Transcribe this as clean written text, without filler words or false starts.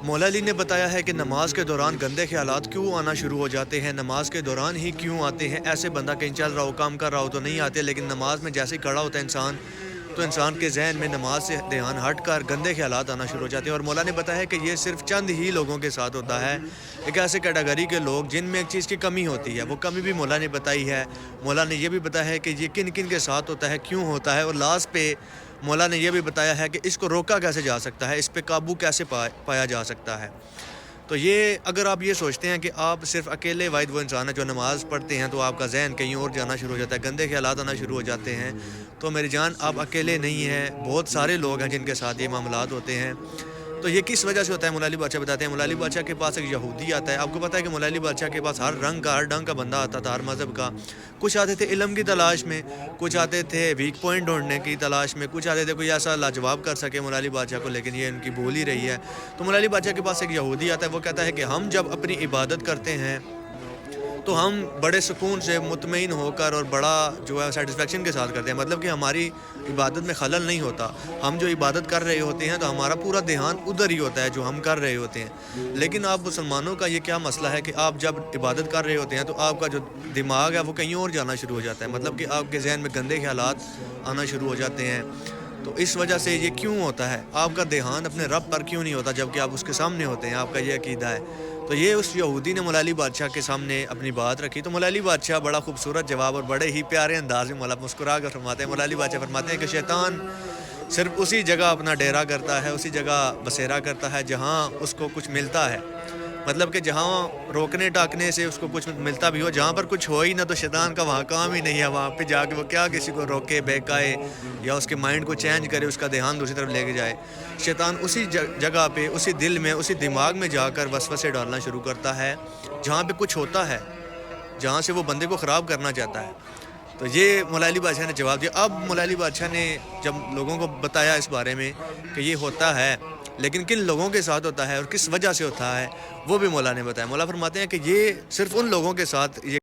مولا علی نے بتایا ہے کہ نماز کے دوران گندے خیالات کیوں آنا شروع ہو جاتے ہیں، نماز کے دوران ہی کیوں آتے ہیں۔ ایسے بندہ کہیں چل رہا ہو، کام کر رہا ہو تو نہیں آتے، لیکن نماز میں جیسے ہی کھڑا ہوتا ہے انسان تو انسان کے ذہن میں نماز سے دھیان ہٹ کر گندے خیالات آنا شروع ہو جاتے ہیں۔ اور مولا نے بتایا ہے کہ یہ صرف چند ہی لوگوں کے ساتھ ہوتا ہے، ایک ایسے کیٹیگری کے لوگ جن میں ایک چیز کی کمی ہوتی ہے، وہ کمی بھی مولا نے بتائی ہے۔ مولا نے یہ بھی بتایا ہے کہ یہ کن کن کے ساتھ ہوتا ہے، کیوں ہوتا ہے، اور لاسٹ پہ مولا نے یہ بھی بتایا ہے کہ اس کو روکا کیسے جا سکتا ہے، اس پہ قابو کیسے پایا جا سکتا ہے۔ تو یہ اگر آپ یہ سوچتے ہیں کہ آپ صرف اکیلے واحد وہ انسان ہے جو نماز پڑھتے ہیں تو آپ کا ذہن کہیں اور جانا شروع ہو جاتا ہے، گندے خیالات آنا شروع ہو جاتے ہیں، تو میری جان آپ اکیلے نہیں ہیں، بہت سارے لوگ ہیں جن کے ساتھ یہ معاملات ہوتے ہیں۔ تو یہ کس وجہ سے ہوتا ہے، مولا علی بادشاہ بتاتے ہیں۔ مولا علی بادشاہ کے پاس ایک یہودی آتا ہے، آپ کو پتہ ہے کہ مولا علی بادشاہ کے پاس ہر رنگ کا ہر ڈھنگ کا بندہ آتا تھا، ہر مذہب کا۔ کچھ آتے تھے علم کی تلاش میں، کچھ آتے تھے ویک پوائنٹ ڈھونڈنے کی تلاش میں، کچھ آتے تھے کوئی ایسا لاجواب کر سکے مولا علی بادشاہ کو، لیکن یہ ان کی بول ہی رہی ہے۔ تو مولا علی بادشاہ کے پاس ایک یہودی آتا ہے، وہ کہتا ہے کہ ہم جب اپنی عبادت کرتے ہیں تو ہم بڑے سکون سے مطمئن ہو کر اور بڑا جو ہے سیٹسفیکشن کے ساتھ کرتے ہیں، مطلب کہ ہماری عبادت میں خلل نہیں ہوتا، ہم جو عبادت کر رہے ہوتے ہیں تو ہمارا پورا دھیان ادھر ہی ہوتا ہے جو ہم کر رہے ہوتے ہیں۔ لیکن آپ مسلمانوں کا یہ کیا مسئلہ ہے کہ آپ جب عبادت کر رہے ہوتے ہیں تو آپ کا جو دماغ ہے وہ کہیں اور جانا شروع ہو جاتا ہے، مطلب کہ آپ کے ذہن میں گندے خیالات آنا شروع ہو جاتے ہیں۔ تو اس وجہ سے یہ کیوں ہوتا ہے، آپ کا دھیان اپنے رب پر کیوں نہیں ہوتا جبکہ آپ اس کے سامنے ہوتے ہیں، آپ کا یہ عقیدہ ہے۔ تو یہ اس یہودی نے مولا علی بادشاہ کے سامنے اپنی بات رکھی، تو مولا علی بادشاہ بڑا خوبصورت جواب اور بڑے ہی پیارے انداز میں مولا مسکرا کر فرماتے ہیں۔ مولا علی بادشاہ فرماتے ہیں کہ شیطان صرف اسی جگہ اپنا ڈیرا کرتا ہے، اسی جگہ بسیرا کرتا ہے جہاں اس کو کچھ ملتا ہے، مطلب کہ جہاں روکنے ٹاکنے سے اس کو کچھ ملتا بھی ہو، جہاں پر کچھ ہو ہی نہ تو شیطان کا وہاں کام ہی نہیں ہے، وہاں پہ جا کے وہ کیا کسی کو روکے بہکائے یا اس کے مائنڈ کو چینج کرے، اس کا دھیان دوسری طرف لے کے جائے۔ شیطان اسی جگہ پہ، اسی دل میں، اسی دماغ میں جا کر وسوسے ڈالنا شروع کرتا ہے جہاں پہ کچھ ہوتا ہے، جہاں سے وہ بندے کو خراب کرنا چاہتا ہے۔ تو یہ مولا علی بادشاہ نے جواب دیا۔ اب مولا علی بادشاہ نے جب لوگوں کو بتایا اس بارے میں کہ یہ ہوتا ہے، لیکن کن لوگوں کے ساتھ ہوتا ہے اور کس وجہ سے ہوتا ہے، وہ بھی مولا نے بتایا۔ مولا فرماتے ہیں کہ یہ صرف ان لوگوں کے ساتھ یہ